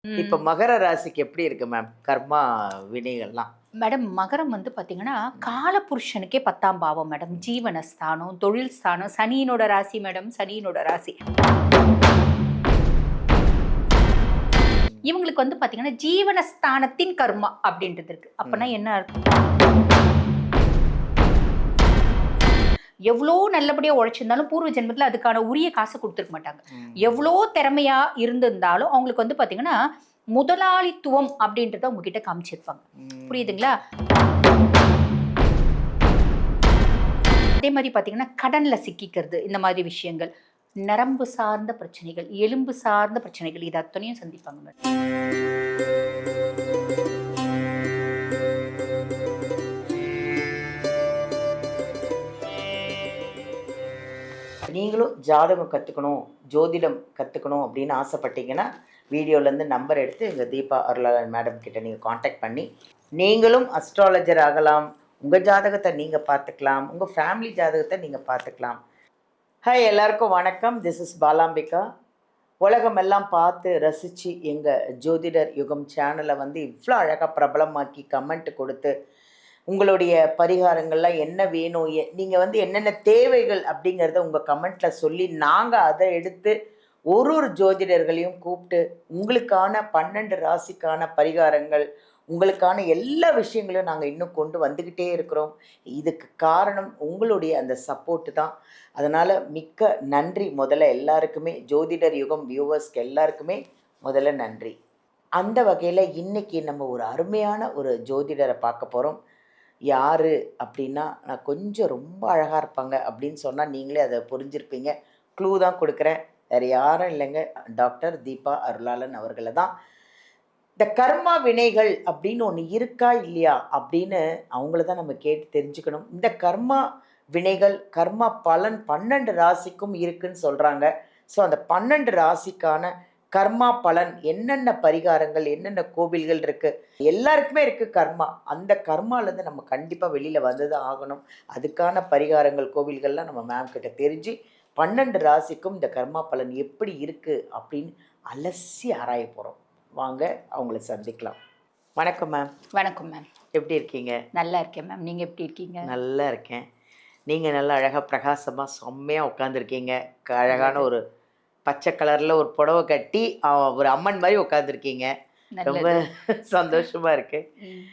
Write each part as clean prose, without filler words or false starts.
இப்ப ம். மகர ராசிக்கு எப்படி இருக்கு மேம்? கர்மா வினைகள்லாம். மேடம் மகரம் வந்து பார்த்தீங்கன்னா, காலபுருஷனுக்கே 10ஆம் பாவம் மேடம். ஜீவனஸ்தானம், தொழில் ஸ்தானம், சனியினோட ராசி மேடம். சனியினோட ராசி. இவங்களுக்கு வந்து பார்த்தீங்கன்னா, ஜீவனஸ்தானத்தின் கர்மா அப்படின்றது இருக்கு. அப்பன்னா ம். என்ன அர்த்தம்? எவ்ளோ நல்லபடியா உழைச்சிருந்தாலும், பூர்வ ஜென்மத்தில அதுக்கான உரிய காச குடுத்துருக்க மாட்டாங்க. ம். எவ்ளோ திறமையா இருந்திருந்தாலும், அவங்களுக்கு வந்து பார்த்தீங்கன்னா, முதலாளித்துவம் அப்படின்றத உங்க கிட்ட காமிச்சிருப்பாங்க. ம். புரியுதுங்களா? அதே மாரி பார்த்தீங்கன்னா, கடன்ல சிக்கிக்கிறது, இந்த மாதிரி விஷயங்கள். நரம்பு சார்ந்த பிரச்சனைகள், எலும்பு சார்ந்த பிரச்சனைகள் இது அத்தனையும் சந்திப்பாங்க மேடம். நீங்களும் ஜாதகம் கத்துக்கணும், ஜோதிடம் கத்துக்கணும் அப்படின்னு ஆசைப்பட்டீங்கன்னா, வீடியோலேருந்து நம்பர் எடுத்து எங்க தீபா அருளாளன் மேடம் கிட்ட நீங்க கான்டாக்ட் பண்ணி, நீங்களும் அஸ்ட்ராலஜர் ஆகலாம். உங்க ஜாதகத்த நீங்க பார்த்துக்கலாம். உங்க ஃபேமிலி ஜாதகத்த நீங்க பார்த்துக்கலாம். ஹாய் எல்லாருக்கும் வணக்கம். This is Balambika. உலகமெல்லாம் பார்த்து ரசித்து எங்கள் ஜோதிடர் யுகம் சேனலை வந்து இவ்வளோ அழகாக பிரபலமாக்கி கமெண்ட் கொடுத்து உங்களுடைய பரிகாரங்கள்லாம் என்ன வேணும் நீங்கள் வந்து என்னென்ன தேவைகள் அப்படிங்கிறத உங்கள் கமெண்ட்டில் சொல்லி நாங்கள் அதை எடுத்து ஒரு ஜோதிடர்களையும் கூப்பிட்டு உங்களுக்கான 12 ராசிக்கான பரிகாரங்கள் உங்களுக்கான எல்லா விஷயங்களையும் நாங்கள் இன்னும் கொண்டு வந்துக்கிட்டே இருக்கிறோம். இதுக்கு காரணம் உங்களுடைய அந்த சப்போர்ட்டு தான். அதனால் மிக்க நன்றி முதல்ல எல்லாருக்குமே, ஜோதிடர் யுகம் வியூவர்ஸ்க்கு எல்லாருக்குமே முதல்ல நன்றி. அந்த வகையில் இன்றைக்கி நம்ம ஒரு அருமையான ஒரு ஜோதிடரை பார்க்க போகிறோம். யார் அப்படின்னா, நான் கொஞ்சம் ரொம்ப அழகாக இருப்பாங்க அப்படின்னு சொன்னால் நீங்களே அதை புரிஞ்சிருப்பீங்க. க்ளூ தான் கொடுக்குறேன். வேறு யாரும் இல்லைங்க, டாக்டர் தீபா அருளாளன் அவர்களை தான். இந்த கர்மா வினைகள் அப்படின்னு ஒன்று இருக்கா இல்லையா அப்படின்னு அவங்கள தான் நம்ம கேட்டு தெரிஞ்சுக்கணும். இந்த கர்மா வினைகள், கர்மா பலன் 12 ராசிக்கும் இருக்குன்னு சொல்கிறாங்க. ஸோ அந்த 12 ராசிக்கான கர்மா பலன் என்னென்ன பரிகாரங்கள், என்னென்ன கோவில்கள் இருக்குது, எல்லாருக்குமே இருக்குது கர்மா. அந்த கர்மாலேருந்து நம்ம கண்டிப்பாக வெளியில் வந்து தான் ஆகணும். அதுக்கான பரிகாரங்கள், கோவில்கள்லாம் நம்ம மேம் கிட்ட தெரிஞ்சு 12 ராசிக்கும் இந்த கர்மா பலன் எப்படி இருக்குது அப்படின்னு அலசி ஆராய போகிறோம். வாங்க அவங்கள சந்திக்கலாம். வணக்கம் மேம். வணக்கம் மேம். எப்படி இருக்கீங்க? நல்லா இருக்கேன் மேம். நீங்க எப்படி இருக்கீங்க? நல்லா இருக்கேன். நீங்கள் நல்லா அழகாக பிரகாசமாக செம்மையாக உட்காந்துருக்கீங்க. அழகான நல்லது. ஒரு பச்சை கலரில் ஒரு புடவை கட்டி ஒரு அம்மன் மாதிரி உட்காந்துருக்கீங்க. ரொம்ப நல்லது. சந்தோஷமாக இருக்குது. ம்.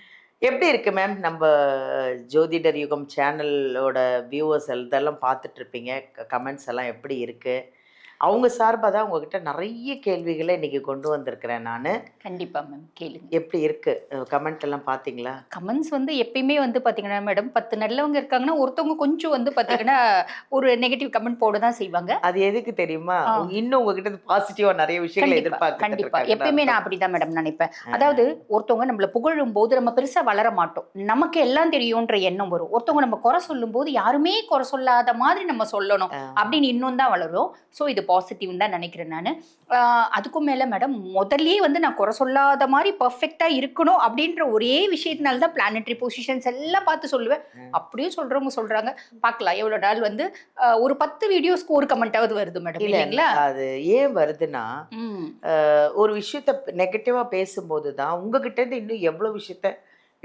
எப்படி இருக்குது மேம் நம்ம ஜோதிடர் யுகம் சேனலோட வியூவர்ஸ் இதெல்லாம் பார்த்துட்ருப்பீங்க. கமெண்ட்ஸ் எல்லாம் எப்படி இருக்குது? அவங்க சார்பாக தான் உங்ககிட்ட நிறைய கேள்விகளை இன்றைக்கி கொண்டு வந்திருக்கிறேன் நான். கண்டிப்பா மேம். கேளுங்க. எப்படி இருக்குது கமெண்ட் எல்லாம் பார்த்தீங்களா? கமெண்ட்ஸ் வந்து எப்பயுமே வந்து பார்த்தீங்கன்னா மேடம், 10 நல்லவங்க இருக்காங்கன்னா, ஒருத்தவங்க கொஞ்சம் வந்து பார்த்தீங்கன்னா, ஒரு நெகட்டிவ் கமெண்ட் போட தான் செய்வாங்க. அது எதுக்கு தெரியுமா? ஆ. இன்னும் உங்ககிட்ட பாசிட்டிவா நிறைய விஷயங்களை கண்டிப்பா, எதிர்பார்த்துட்டு கண்டிப்பா. இருக்காங்கன்னு எப்பயுமே நான் அர்த்தம். அப்படிதான் மேடம் நினைப்பேன். அதாவது ஒருத்தவங்க நம்மள புகழும்போது நம்ம பெருசா வளர மாட்டோம். நமக்கு எல்லாம் தெரியுன்ற எண்ணம் வரும். ஒருத்தவங்க நம்ம குறை சொல்லும்போது, யாருமே குறை சொல்லாத மாதிரி நம்ம சொல்லணும் ஆ. அப்படின்னு இன்னும் தான் வளரும். ஸோ இது பாசிட்டிவ்னு தான் நினைக்கிறேன் நானு. அதுக்கும் மேல மேடம் முதல்லயே வந்து நான் குறை சொல்லாத மாரி பெர்ஃபெக்ட்டா இருக்கணும் அப்படின்ற ஒரே விஷயத்தினால தான் பிளானட்டரி பொசிஷன்ஸ் எல்லாம் பார்த்து சொல்லுவேன். அப்படியும் சொல்றவங்க சொல்றாங்க. பார்க்கலாம் எவ்வளோ நாள் வந்து ஒரு 10 வீடியோஸ்க்கு ஒரு கமெண்ட்டாவது வருது மேடம் இல்ல இல்லைங்களா? அது ஏன் வருதுன்னா, ம். ஒரு விஷயத்த நெகட்டிவா பேசும்போது தான் உங்ககிட்ட இருந்து இன்னும் எவ்வளோ விஷயத்த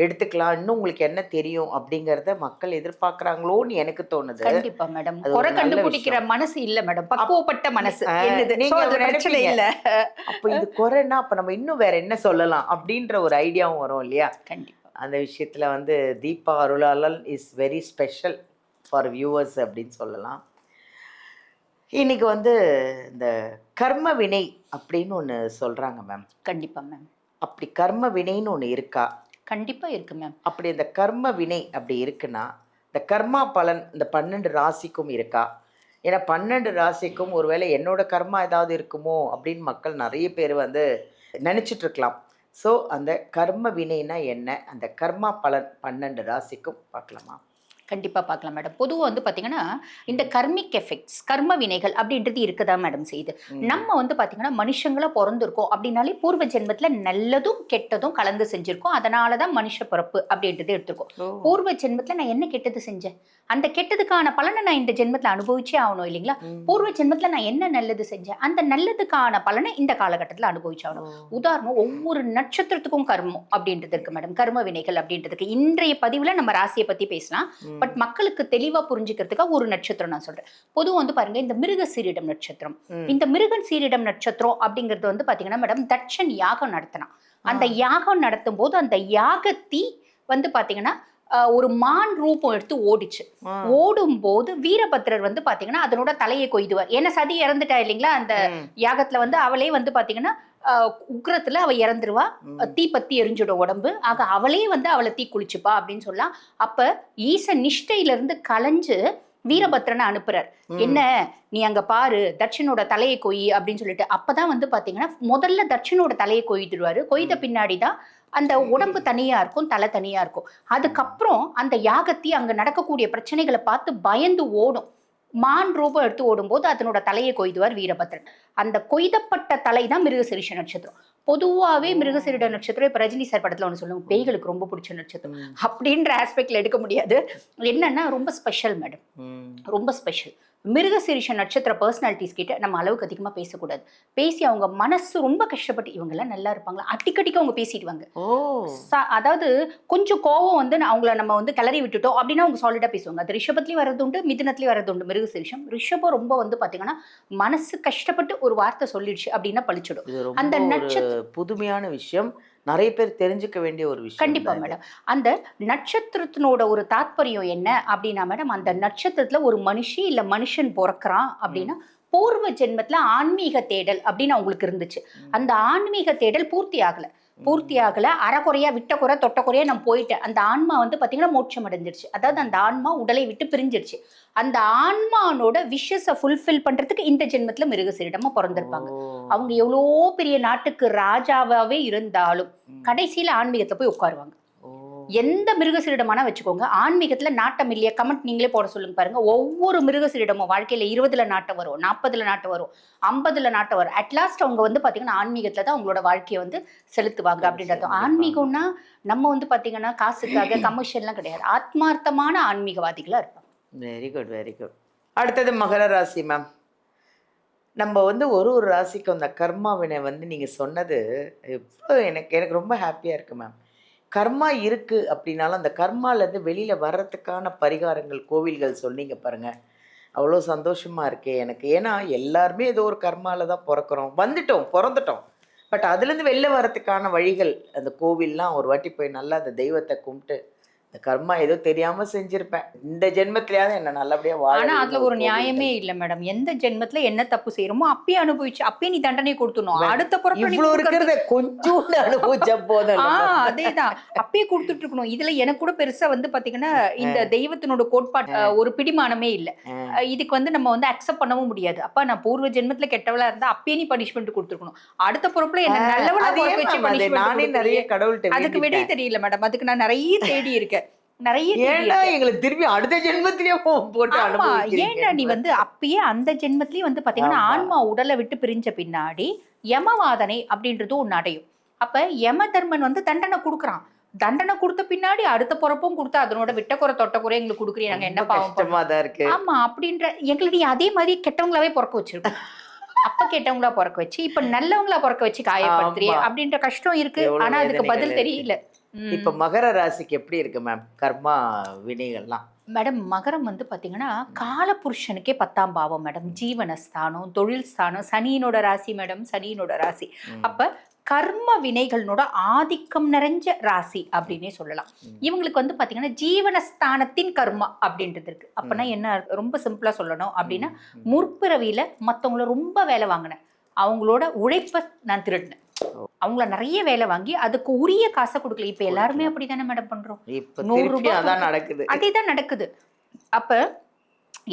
எடுத்துக்கலாம், இன்னும் உங்களுக்கு என்ன தெரியும் அப்படிங்கிறத மக்கள் எதிர்பார்க்குறாங்களோன்னு எனக்கு தோணுது. கண்டிப்பா மேடம். அது குறை ஒரு நல்ல கண்டுபிடிக்கிற விஷயம். மனசு இல்ல மேடம். பக்குவப்பட்ட மனசு என்னது. நீங்க சோ அது அப்படி பிரச்சனை நினைப்பீங்க. இல்ல. அப்ப இது குறைன்னா அப்ப நம்ம இன்னும் வேற என்ன சொல்லலாம் அப்படின்ற ஒரு ஐடியாவும் வரும் இல்லையா? கண்டிப்பா. அந்த விஷயத்துல வந்து Deepa Arulalan is very special for viewers அப்படின்னு சொல்லலாம். இன்னைக்கு வந்து இந்த கர்ம வினை அப்படின்னு ஒன்று சொல்றாங்க மேம். கண்டிப்பா மேம். அப்படி கர்ம வினைன்னு ஒன்று இருக்கா? கண்டிப்பா இருக்கு மேம். அப்படி இந்த கர்ம வினை அப்படி இருக்குன்னா, இந்த கர்மா பலன் இந்த 12 ராசிக்கும் இருக்கா? ஏன்னா 12 ராசிக்கும் ஒருவேளை என்னோட கர்மா ஏதாவது இருக்குமோ அப்படின்னு மக்கள் நிறைய பேர் வந்து நினச்சிட்டு இருக்கலாம். ஸோ அந்த கர்ம வினைனா என்ன? அந்த கர்மா பலன் 12 ராசிக்கும் பார்க்கலாமா? கண்டிப்பா பார்க்கலாம் மேடம். பொதுவா வந்து பாத்தீங்கன்னா இந்த கர்மிக் எஃபெக்ட்ஸ், கர்ம வினைகள் அப்படின்றது இருக்கதான் மேடம் செய்யுது. நம்ம வந்து பாத்தீங்கன்னா மனுஷங்களா பிறந்திருக்கோம் அப்படின்னாலே பூர்வ ஜென்மத்துல நல்லதும் கெட்டதும் கலந்து செஞ்சிருக்கோம். அதனாலதான் மனுஷ பிறப்பு அப்படின்றது எடுத்திருக்கோம். பூர்வ ஜென்மத்துல நான் என்ன கெட்டது செஞ்சேன், அந்த கெட்டதுக்கான பலனை நான் இந்த ஜென்மத்துல அனுபவிச்சே ஆகணும் இல்லைங்களா? பூர்வ ஜென்மத்துல நான் என்ன நல்லது செஞ்சேன், அந்த நல்லதுக்கான பலனை இந்த காலகட்டத்துல அனுபவிச்சாகணும். உதாரணம், ஒவ்வொரு நட்சத்திரத்துக்கும் கர்மம் அப்படின்றது இருக்கு மேடம், கர்ம வினைகள் அப்படின்றதுக்கு. இன்றைய பதிவுல நம்ம ராசியை பத்தி பேசலாம். பட் மக்களுக்கு தெளிவா புரிஞ்சுக்கிறதுக்காக ஒரு நட்சத்திரம் நான் சொல்றேன். பொதுவா வந்து பாருங்க, இந்த மிருக சீரிடம் நட்சத்திரம், இந்த மிருகன் சீரிடம் நட்சத்திரம் அப்படிங்கிறது வந்து பாத்தீங்கன்னா மேடம், தட்சன் யாகம் நடத்தினான். அந்த யாகம் நடத்தும் போது அந்த யாகத்தி வந்து பாத்தீங்கன்னா ஒரு மான் ரூபம் எடுத்து ஓடிச்சு. ஓடும் போது வீரபத்ரர் வந்து பாத்தீங்கன்னா அதனோட தலையை கொய்துவார். ஏன்னா சதி இறந்துட்டா இல்லைங்களா அந்த யாகத்துல வந்து, அவளே வந்து பாத்தீங்கன்னா உக்ரத்துல அவ இறந்துருவா, தீப்பத்தி எரிஞ்சிடும் உடம்பு. ஆக அவளே வந்து அவளை தீ குளிச்சுப்பா அப்படின்னு சொல்லலாம். அப்ப ஈச நிஷ்டையில இருந்து கலைஞ்சு வீரபத்ரனை அனுப்புறார். என்ன நீ அங்க பாரு, தட்சனோட தலையை கொய் அப்படின்னு சொல்லிட்டு. அப்பதான் வந்து பாத்தீங்கன்னா முதல்ல தட்சனோட தலையை கொய்துடுவாரு. கொய்த பின்னாடிதான் அந்த உடம்பு தனியா இருக்கும், தலை தனியா இருக்கும். அதுக்கப்புறம் அந்த யாகத்தி அங்க நடக்கக்கூடிய பிரச்சனைகளை பார்த்து பயந்து ஓடும். மான் ரூபம் எடுத்து ஓடும்போது அதனோட தலையை கொய்துவார் வீரபத்ரன். அந்த கொய்தப்பட்ட தலை தான் மிருகசீரிஷ நட்சத்திரம். பொதுவாவே மிருகசீரிட நட்சத்திரம் இப்ப ரஜினி சார் படத்துல ஒண்ணு சொல்லுவாங்க, பேய்களுக்கு ரொம்ப பிடிச்ச நட்சத்திரம் அப்படின்ற ஆஸ்பெக்ட்ல எடுக்க முடியாது. என்னன்னா ரொம்ப ஸ்பெஷல் மேடம், ரொம்ப ஸ்பெஷல். மிருகசீரிஷ நட்சத்திர பர்சனாலிட்டிஸ் கிட்ட நம்ம அளவுக்கு அதிகமா பேசக்கூடாது. பேசி அவங்க மனசு ரொம்ப கஷ்டப்பட்டு இவங்க எல்லாம் நல்லா இருப்பாங்களா அட்டிக்கடிக்க அவங்க பேசிடுவாங்க. அதாவது கொஞ்சம் கோவம் வந்து அவங்கள நம்ம வந்து கிளறி விட்டுட்டோம் அப்படின்னா அவங்க சாலிடா பேசுவாங்க. அது ரிஷபத்துலயும் வரது உண்டு, மிதுனத்துலயும் வரது உண்டு. மிருகசீரிஷம் ரிஷபம் ரொம்ப வந்து பாத்தீங்கன்னா மனசு கஷ்டப்பட்டு ஒரு வார்த்தை சொல்லிடுச்சு அப்படின்னா பழிச்சிடும். அந்த நட்சத்திர புதுமையான விஷயம், நிறைய பேர் தெரிஞ்சுக்க வேண்டிய ஒரு விஷயம். கண்டிப்பா மேடம். அந்த நட்சத்திரத்தினோட ஒரு தாத்பரியம் என்ன அப்படின்னா மேடம், அந்த நட்சத்திரத்துல ஒரு மனுஷி இல்ல மனுஷன் பிறக்கிறான் அப்படின்னா பூர்வ ஜென்மத்துல ஆன்மீக தேடல் அப்படின்னு அவங்களுக்கு இருந்துச்சு. அந்த ஆன்மீக தேடல் பூர்த்தி ஆகல, அறக்குறையா விட்ட குறை தொட்ட குறையா நான் போயிட்டேன். அந்த ஆன்மா வந்து பாத்தீங்கன்னா மோட்சம் அடைஞ்சிருச்சு. அதாவது அந்த ஆன்மா உடலை விட்டு பிரிஞ்சிருச்சு. அந்த ஆன்மானோட விஷஸை ஃபுல்ஃபில் பண்றதுக்கு இந்த ஜென்மத்துல மிருகசீரிடமா பிறந்திருப்பாங்க. அவங்க எவ்வளோ பெரிய நாட்டுக்கு ராஜாவாவே இருந்தாலும் கடைசியில ஆன்மீகத்தை போய் உட்காருவாங்க. எந்த மிருகசீரிடமானா வச்சுக்கோங்க, ஆன்மீகத்துல நாட்டம் இல்லையா? கமெண்ட் நீங்களே போட சொல்லுங்க பாருங்க. ஒவ்வொரு மிருகசீரிடமும் வாழ்க்கையில 20ல நாட்டம் வரும், 40ல நாட்டம் வரும், 50ல நாட்டம் வரும். அட்லாஸ்ட் அவங்க வந்து பாத்தீங்கன்னா ஆன்மீகத்துல தான் அவங்களோட வாழ்க்கையை வந்து செலுத்துவாங்க அப்படின்றது. ஆன்மீகம்னா நம்ம வந்து பாத்தீங்கன்னா காசுக்காக கமர்ஷியல்லாம் கிடையாது. ஆத்மார்த்தமான ஆன்மீகவாதிகளா இருப்பாங்க. Very good, very good. அடுத்தது மகர ராசி மேம். நம்ம வந்து ஒரு ராசிக்கு அந்த கர்மாவினை வந்து நீங்கள் சொன்னது எனக்கு ரொம்ப ஹாப்பியாக இருக்குது மேம். கர்மா இருக்குது அப்படின்னாலும் அந்த கர்மாலேருந்து வெளியில் வர்றதுக்கான பரிகாரங்கள், கோவில்கள் சொன்னீங்க பாருங்கள், அவ்வளோ சந்தோஷமாக இருக்கே எனக்கு. ஏன்னா எல்லாருமே ஏதோ ஒரு கர்மாவில் தான் பிறந்துட்டோம். பட் அதுலேருந்து வெளில வர்றதுக்கான வழிகள், அந்த கோவில்லாம் ஒரு வாட்டி போய் நல்லா அந்த தெய்வத்தை கும்பிட்டு, கர்மா ஏதோ தெரியாம செஞ்சிருப்பேன், இந்த ஜென்மத்திலேயாவது என்ன நல்லபடியா வாழ. ஆனா அதுல ஒரு நியாயமே இல்ல மேடம். எந்த ஜென்மத்துல என்ன தப்பு செய்யறோமோ அப்பயே அனுபவிச்சு அப்பயே நீ தண்டனை கொடுத்துடணும். அடுத்த பிறப்பு கொஞ்சம் அனுபவிச்ச போதும். அதேதான் அப்பயே கொடுத்துட்டு இருக்கணும். இதுல எனக்கு கூட பெருசா வந்து பாத்தீங்கன்னா இந்த தெய்வத்தினோட கோட்பாடு ஒரு பிடிமானமே இல்ல. இதுக்கு வந்து நம்ம வந்து அக்செப்ட் பண்ணவும் முடியாது. அப்ப நான் பூர்வ ஜென்மத்துல கெட்டவளா இருந்தா அப்பயே நீ பனிஷ்மெண்ட் கொடுத்துருக்கணும். அடுத்த பொறுப்புல என்ன நல்லவளா வச்சு நானே நிறைய கடவுள்கிட்ட அதுக்கு விடை தெரியல மேடம். அதுக்கு நான் நிறைய தேடி இருக்கேன். எங்களுக்கு திருப்பி அடுத்த ஜென்மத்திலேயே போட்டு ஏன்னா நீ வந்து அப்பயே அந்த ஜென்மத்திலேயே வந்து பாத்தீங்கன்னா ஆன்மா உடலை விட்டு பிரிஞ்ச பின்னாடி யமவாதனை அப்படின்றது ஒண்ணு அடையும். அப்ப யம தர்மன் வந்து தண்டனை கொடுக்குறான். தண்டனை கொடுத்த பின்னாடி அடுத்த பொறப்பும் கொடுத்தா அதனோட விட்ட குறை தொட்ட குறை எங்களுக்கு கொடுக்குறீங்க, என்ன பாவம் இருக்கு. ஆமா அப்படின்ற எங்களுக்கு நீ அதே மாதிரி கெட்டவங்களாவே பிறக்க வச்சிருக்கோம். அப்ப கெட்டவங்களா பிறக்க வச்சு இப்ப நல்லவங்களா பிறக்க வச்சு காயப்படுத்துறிய அப்படின்ற கஷ்டம் இருக்கு. ஆனா அதுக்கு பதில் தெரியல. இப்ப மகர ராசிக்கு எப்படி இருக்கு மேம் கர்மா வினைகள்லாம்? மேடம் மகரம் வந்து பாத்தீங்கன்னா காலபுருஷனுக்கே 10ஆம் பாவம் மேடம். ஜீவனஸ்தானம், தொழில் ஸ்தானம், சனியினோட ராசி மேடம், சனியினோட ராசி. அப்ப கர்ம வினைகளோட ஆதிக்கம் நிறைஞ்ச ராசி அப்படின்னே சொல்லலாம். இவங்களுக்கு வந்து பாத்தீங்கன்னா ஜீவனஸ்தானத்தின் கர்மா அப்படின்றது இருக்கு. அப்பனா என்ன ரொம்ப சிம்பிளா சொல்லணும் அப்படின்னா, முற்பிறவியில மத்தவங்கள ரொம்ப வேலை வாங்கினேன், அவங்களோட உழைப்ப நான் திருடினேன், அவங்கள நிறைய வேலை வாங்கி அதுக்கு உரிய காசை கொடுக்கல. இப்ப எல்லாருமே அப்படித்தானே மேடம் பண்றோம். 100 ரூபாய் அதேதான் நடக்குது. அப்ப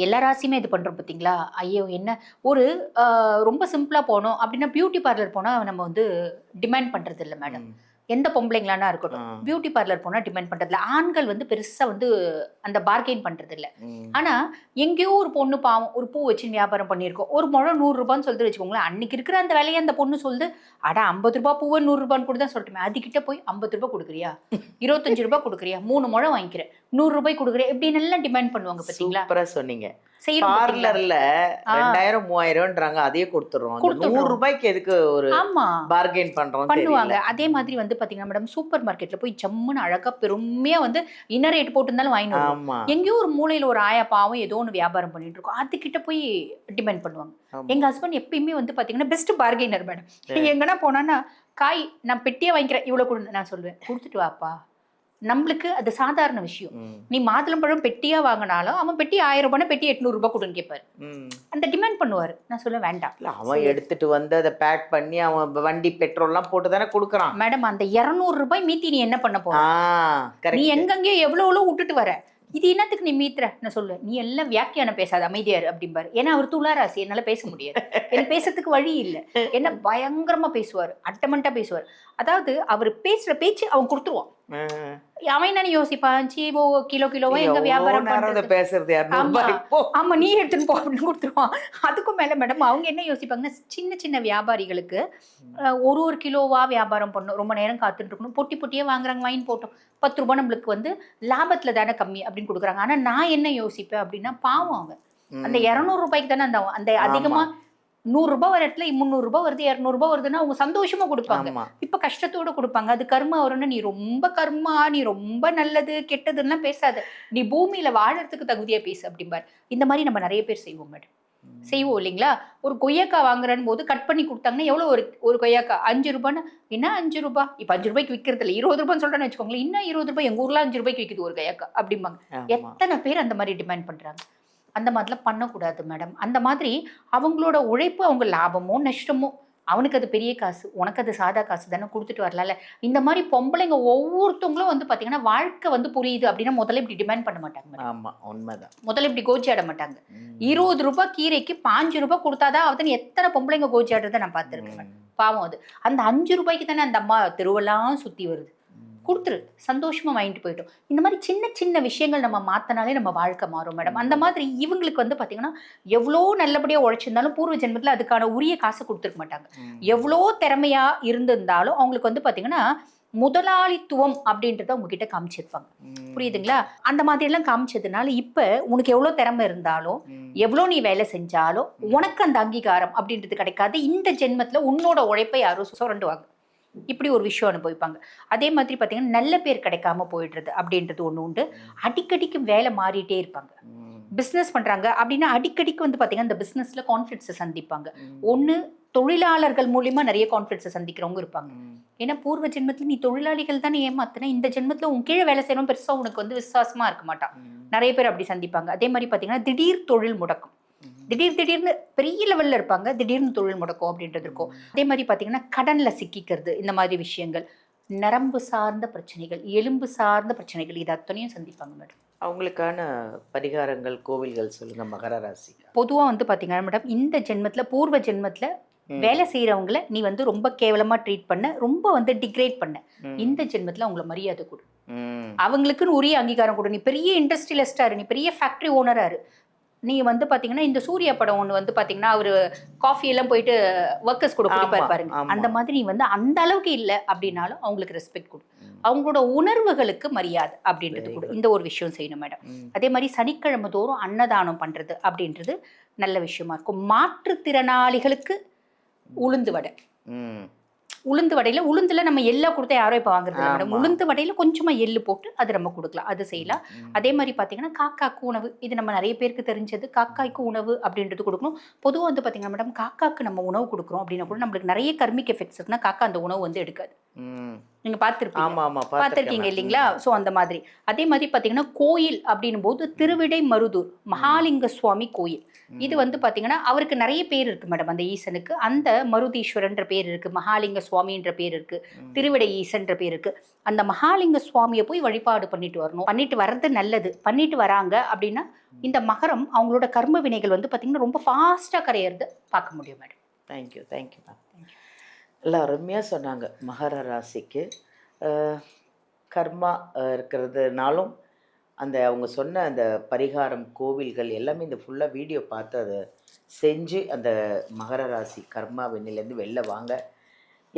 எல்லா ராசியுமே இது பண்றோம் பாத்தீங்களா? ஐயோ என்ன ஒரு ரொம்ப சிம்பிளா போனோம் அப்படின்னா பியூட்டி பார்லர் போனா நம்ம வந்து டிமாண்ட் பண்றது இல்லை மேடம். எந்த பொம்பளைங்களானா இருக்கட்டும். பியூட்டி பார்லர் போனா டிமாண்ட் பண்றதில்ல. ஆண்கள் வந்து பெருசா வந்து அந்த பார்கெயின் பண்றது இல்ல. ஆனா எங்கேயோ ஒரு பொண்ணு பாவம் ஒரு பூ வச்சு வியாபாரம் பண்ணியிருக்கோம். ஒரு முழம் 100 ரூபான்னு சொல்லிட்டு வச்சுக்கோங்களேன். அன்னைக்கு இருக்கிற அந்த விலையை அந்த பொண்ணு சொல்லுது, அட 50 ரூபாய் பூவை 100 ரூபான்னு கூட தான் சொல்லட்டுமே. அதுகிட்ட போய் 50 ரூபாய் கொடுக்குறியா, 25 ரூபாய் கொடுக்குறியா, 3 முழம் வாங்கிக்கிறேன், 100 ரூபாய் கொடுக்குறேன் இப்படின்னு எல்லாம் டிமாண்ட் பண்ணுவாங்க பாத்தீங்களா? சூப்பரா சொன்னீங்க. செய்யறோம் பாத்தீங்களா? பார்லர்ல 2000 3000ன்றாங்க, அதையே கொடுத்துறோம். 100 ரூபாய்க்கு எதுக்கு ஒரு ஆமா பார்கெயின் பண்றோம் பண்ணுவாங்க. அதே மாதிரி வந்து பாத்தீங்கன்னா மேடம் சூப்பர் மார்க்கெட்ல போய் ஜம்முன்னு அழகா பெருமையா வந்து இன்னர் ரேட் போட்டுருந்தாலும் வாங்கிட்டு வருவோம். ஆமா. எங்கேயோ ஒரு மூலையில ஒரு ஆயா பாவம் ஏதோ ஒன்று வியாபாரம் பண்ணிட்டு இருக்கோம், அதுகிட்ட போய் டிமாண்ட் பண்ணுவாங்க. எங்க ஹஸ்பண்ட் எப்பயுமே வந்து பாத்தீங்கன்னா பெஸ்ட் பார்கெய்னர் மேடம். எங்கன்னா போனான்னா காய் நான் பெட்டியா வாங்கிக்கிறேன் இவ்வளவு கொடுங்க நான் சொல்லுவேன், கொடுத்துட்டு வாப்பா. நம்மளுக்கு அது சாதாரண விஷயம். நீ மாதுளம்பழம் பெட்டியா வாங்கினாலும் அவன் பெட்டி 1000 ரூபாய் பெட்டி 800 ரூபாய் கொடுன்னு கேட்பாரு. அந்த டிமாண்ட் பண்ணுவாரு. நான் சொல்லுவேன் வேண்டாம். அவன் எடுத்துட்டு வந்து அதை பேக் பண்ணி அவன் வண்டி பெட்ரோல் எல்லாம் போட்டு தானே கொடுக்குறான் மேடம். அந்த 200 ரூபாய் மீத்தி நீ என்ன பண்ண போற? நீ நீ எங்கெங்கயோ எவ்வளவு விட்டுட்டு வர, இது என்னத்துக்கு நீ மீத்துற? நான் சொல்லுவேன் நீ எல்லாம் வியாக்கியானம் பேசாத அமைதியாரு அப்படிம்பாரு. ஏன்னா அவர் துளாராசி, என்னால பேச முடியாது, எனக்கு பேசுறதுக்கு வழி இல்லை. என்ன பயங்கரமா பேசுவார், அட்டமெண்டா பேசுவார். அதாவது அவர் பேசுற பேச்சு அவன் கொடுத்துருவான். அவன் என்ன யோசிப்பான், சீவோ கிலோவா எங்க வியாபாரம் பேசுறது, ஆமா நீ எடுத்துன்னு போ அப்படின்னு கொடுத்துருவான். அதுக்கும் மேல மேடம் அவங்க என்ன யோசிப்பாங்கன்னா சின்ன சின்ன வியாபாரிகளுக்கு ஒரு கிலோவா வியாபாரம் பண்ணணும், ரொம்ப நேரம் காத்துட்டு இருக்கணும், பொட்டி பொட்டியே வாங்குறாங்க, வாங்கி போட்டோம் 10 ரூபாய் நம்மளுக்கு வந்து லாபத்துல தானே கம்மி அப்படின்னு கொடுக்குறாங்க. ஆனா நான் என்ன யோசிப்பேன் அப்படின்னா பாவம் அவங்க அந்த 200 ரூபாய்க்கு தானே அந்த அதிகமா 100 ரூபாய் வர இடத்துல 300 ரூபாய் வருது 200 ரூபாய் வருதுன்னா அவங்க சந்தோஷமா கொடுப்பாங்க. இப்ப கஷ்டத்தோட கொடுப்பாங்க. அது கர்மா வரும்னு நீ ரொம்ப கர்மா, நீ ரொம்ப நல்லது கெட்டதுன்னா பேசாத, நீ பூமியில வாழறதுக்கு தகுதியா பேசு அப்படிம்பாரு. இந்த மாதிரி நம்ம நிறைய பேர் செய்வோம் மேடம், செய்வோம் இல்லைங்களா? ஒரு கொய்யாக்காய் வாங்குறன்னு போது கட் பண்ணி கொடுத்தாங்கன்னா எவ்வளவு ஒரு கொய்யாக்காய் 5 ரூபான்னு, என்ன 5 ரூபாய் இப்ப 5 ரூபாய்க்கு விற்கிறது இல்லை, 20 ரூபான்னு சொல்றேன்னு வச்சுக்கோங்களேன். இன்னும் 20 ரூபாய், எங்க ஊர்ல 5 ரூபாய்க்கு விற்குது ஒரு கொய்யாக்காய் அப்படிம்பாங்க. எத்தனை பேர் அந்த மாதிரி டிமாண்ட் பண்றாங்க? அந்த மாதிரிலாம் பண்ணக்கூடாது மேடம். அந்த மாதிரி அவங்களோட உழைப்பு, அவங்க லாபமோ நஷ்டமோ, அவனுக்கு அது பெரிய காசு, உனக்கு அது சாதா காசு தானே, கொடுத்துட்டு வரலாம்ல. இந்த மாதிரி பொம்பளைங்க ஒவ்வொருத்தவங்களும் வந்து பாத்தீங்கன்னா வாழ்க்கை வந்து புரியுது அப்படின்னா முதல்ல இப்படி டிமாண்ட் பண்ண மாட்டாங்க. ஆமா உண்மைதான். முதல்ல இப்படி கோச்சியாட மாட்டாங்க. 20 ரூபாய் கீரைக்கு 5 ரூபாய் கொடுத்தாதான் அவன் எத்தனை பொம்பளைங்க கோச்சியாடுறத நான் பார்த்துருக்கேன். பாவம் அது அந்த 5 ரூபாய்க்கு தானே அந்த அம்மா தெருவெல்லாம் சுத்தி வருது. கொடுத்துரு, சந்தோஷமா வாங்கிட்டு போயிட்டோம். இந்த மாதிரி சின்ன சின்ன விஷயங்கள் நம்ம மாத்தினாலே நம்ம வாழ்க்கை மாறும் மேடம். அந்த மாதிரி இவங்களுக்கு வந்து பாத்தீங்கன்னா எவ்வளோ நல்லபடியா உழைச்சிருந்தாலும் பூர்வ ஜென்மத்துல அதுக்கான உரிய காசு கொடுத்துருக்க மாட்டாங்க. எவ்வளோ திறமையா இருந்திருந்தாலும் அவங்களுக்கு வந்து பாத்தீங்கன்னா முதலாளித்துவம் அப்படின்றத உங்ககிட்ட காமிச்சிருப்பாங்க. புரியுதுங்களா? அந்த மாதிரி எல்லாம் காமிச்சதுனால இப்ப உனக்கு எவ்வளவு திறமை இருந்தாலும் எவ்வளவு நீ வேலை செஞ்சாலும் உனக்கு அந்த அங்கீகாரம் அப்படின்றது கிடைக்காது. இந்த ஜென்மத்துல உன்னோட உழைப்பை யாரும் சுரண்டுவாங்க. இப்படி ஒரு விஷயம் அனுபவிப்பாங்க. அதே மாதிரி பார்த்தீங்கன்னா நல்ல பேர் கிடைக்காம போயிடுறது அப்படின்றது ஒன்று உண்டு. அடிக்கடிக்கு வேலை மாறிட்டே இருப்பாங்க. பிஸ்னஸ் பண்ணுறாங்க அப்படின்னா அடிக்கடிக்கு வந்து பார்த்தீங்கன்னா இந்த பிஸ்னஸில் கான்ஃப்ளிக்ட்ஸை சந்திப்பாங்க. ஒன்று தொழிலாளர்கள் மூலியமா நிறைய கான்ஃப்ளிக்ட்ஸை சந்திக்கிறவங்க இருப்பாங்க. ஏன்னா பூர்வ ஜென்மத்தில் நீ தொழிலாளிகள் தானே ஏமாத்தினா, இந்த ஜென்மத்தில் உன் கீழே வேலை செய்யணும் பெருசாக உனக்கு வந்து விசுவாசமாக இருக்க மாட்டான். நிறைய பேர் அப்படி சந்திப்பாங்க. அதே மாதிரி பார்த்தீங்கன்னா திடீர் தொழில் முடக்கம், திடீர்னு பெரிய லெவல்ல இருப்பாங்க, திடீர்னு தொழில் முடக்கும் அப்படின்றது இருக்கும். அதே மாதிரி பாத்தீங்கன்னா கடன்ல சிக்கிக்கிறது, இந்த மாதிரி விஷயங்கள், நரம்பு சார்ந்த பிரச்சனைகள், எலும்பு சார்ந்த பிரச்சனைகள், இது அத்தனையும் சந்திப்பாங்க மேடம். அவங்களுக்கான பரிகாரங்கள் கோவில்கள் சொல்லுங்க மகர ராசி. பொதுவா வந்து பாத்தீங்கன்னா மேடம் இந்த ஜென்மத்துல பூர்வ ஜென்மத்துல வேலை செய்யறவங்கள நீ வந்து ரொம்ப கேவலமா ட்ரீட் பண்ண, ரொம்ப வந்து டிகிரேட் பண்ண, இந்த ஜென்மத்துல அவங்கள மரியாதை கொடு, அவங்களுக்குன்னு உரிய அங்கீகாரம் கொடு. நீ பெரிய இண்டஸ்ட்ரியலிஸ்டா இரு, நீ பெரிய ஃபேக்டரி ஓனரா இரு. நீ வந்து பாத்தீங்கன்னா இந்த சூர்யா படம் ஒன்று வந்து பாத்தீங்கன்னா அவரு காஃபி எல்லாம் போயிட்டு ஒர்க்கர்ஸ் கூட குடிப்பாரு பாருங்க, அந்த மாதிரி நீ வந்து அந்த அளவுக்கு இல்லை அப்படின்னாலும் அவங்களுக்கு ரெஸ்பெக்ட் கொடு, அவங்களோட உணர்வுகளுக்கு மரியாதை அப்படின்றது கூட. இந்த ஒரு விஷயம் செய்யணும் மேடம். அதே மாதிரி சனிக்கிழமை தோறும் அன்னதானம் பண்றது அப்படின்றது நல்ல விஷயமா இருக்கும். மாற்றுத்திறனாளிகளுக்கு உளுந்து வடை, உளுந்து வடையில உளுந்துல நம்ம எள்ளா கொடுத்தா யாரோ இப்ப வாங்குறது மேடம். உளுந்து வடையில கொஞ்சமா எள்ளு போட்டு அது நம்ம கொடுக்கலாம், அது செய்யலாம். அதே மாதிரி பாத்தீங்கன்னா காக்காக்கு உணவு, இது நம்ம நிறைய பேருக்கு தெரிஞ்சது. காக்காய்க்கு உணவு அப்படின்றது கொடுக்கணும். பொதுவாக வந்து பாத்தீங்கன்னா மேடம் காக்காக்கு நம்ம உணவு கொடுக்குறோம் அப்படின்னா கூட நம்மளுக்கு நிறைய கர்மிக் எஃபெக்ட்ஸ் இருக்குன்னா காக்கா அந்த உணவு வந்து எடுக்காது. நீங்க பார்த்திருக்கீங்க இல்லைங்களா? சோ அந்த மாதிரி. அதே மாதிரி பாத்தீங்கன்னா கோயில் அப்படின்னும் போது திருவிடை மருதூர் மகாலிங்க சுவாமி கோயில், இது வந்து பாத்தீங்கன்னா அவருக்கு நிறைய பேர் இருக்கு மேடம். அந்த ஈசனுக்கு அந்த மருதீஸ்வரன்ற பேர் இருக்கு, மகாலிங்க சுவாமின்ற பேர் இருக்கு, திருவிடை ஈசன்ற பேர் இருக்கு. அந்த மகாலிங்க சுவாமியை போய் வழிபாடு பண்ணிட்டு வரணும். பண்ணிட்டு வர்றது நல்லது. பண்ணிட்டு வராங்க அப்படின்னா இந்த மகரம் அவங்களோட கர்ம வினைகள் வந்து பாத்தீங்கன்னா ரொம்ப ஃபாஸ்டா கரையிறது பார்க்க முடியும் மேடம். Thank you ma'am. எல்லாம் அருமையாக சொன்னாங்க. மகர ராசிக்கு கர்மா இருக்கிறதுனாலும் அந்த அவங்க சொன்ன அந்த பரிகாரம் கோவில்கள் எல்லாமே இந்த ஃபுல்லாக வீடியோ பார்த்து அதை செஞ்சு அந்த மகர ராசி கர்மா வெண்ணிலேருந்து வெளில வாங்க.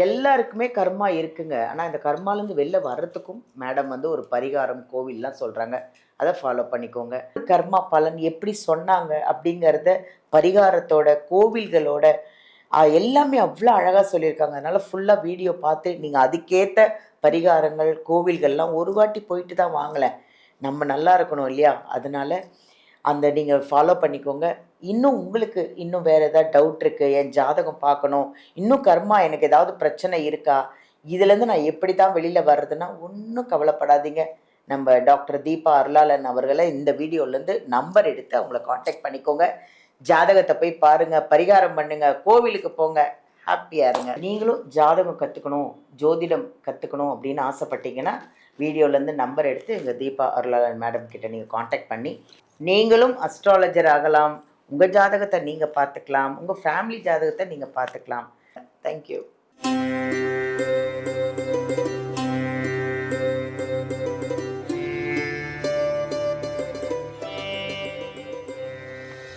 எல்லாருக்குமே கர்மா இருக்குங்க. ஆனால் இந்த கர்மாலேருந்து வெளில வர்றதுக்கும் மேடம் வந்து ஒரு பரிகாரம் கோவில்லாம் சொல்கிறாங்க. அதை ஃபாலோ பண்ணிக்கோங்க. கர்மா பலன் எப்படி சொன்னாங்க அப்படிங்கிறத பரிகாரத்தோட கோவில்களோட எல்லாமே அவ்வளோ அழகாக சொல்லியிருக்காங்க. அதனால் ஃபுல்லாக வீடியோ பார்த்து நீங்கள் அதுக்கேற்ற பரிகாரங்கள் கோவில்கள்லாம் ஒரு வாட்டி போயிட்டு தான் வாங்கலேன். நம்ம நல்லா இருக்கணும் இல்லையா? அதனால் அந்த நீங்கள் ஃபாலோ பண்ணிக்கோங்க. இன்னும் உங்களுக்கு இன்னும் வேறு ஏதாவது டவுட் இருக்குது, என் ஜாதகம் பார்க்கணும், இன்னும் கர்மா எனக்கு ஏதாவது பிரச்சனை இருக்கா, இதுலேருந்து நான் எப்படி தான் வெளியில் வர்றதுன்னா ஒன்றும் கவலைப்படாதீங்க. நம்ம டாக்டர் தீபா அருளாளன் அவர்களை இந்த வீடியோலேருந்து நம்பர் எடுத்து அவங்கள காண்டாக்ட் பண்ணிக்கோங்க. ஜாதகத்தை போய் பாருங்கள், பரிகாரம் பண்ணுங்கள், கோவிலுக்கு போங்க, ஹாப்பியாக இருங்க. நீங்களும் ஜாதகம் கற்றுக்கணும், ஜோதிடம் கற்றுக்கணும் அப்படின்னு ஆசைப்பட்டீங்கன்னா வீடியோலேருந்து நம்பர் எடுத்து எங்கள் தீபா அருளாளன் மேடம் கிட்ட நீங்கள் காண்டாக்ட் பண்ணி நீங்களும் அஸ்ட்ராலஜர் ஆகலாம். உங்கள் ஜாதகத்தை நீங்கள் பார்த்துக்கலாம், உங்கள் ஃபேமிலி ஜாதகத்தை நீங்கள் பார்த்துக்கலாம். தேங்க்யூ.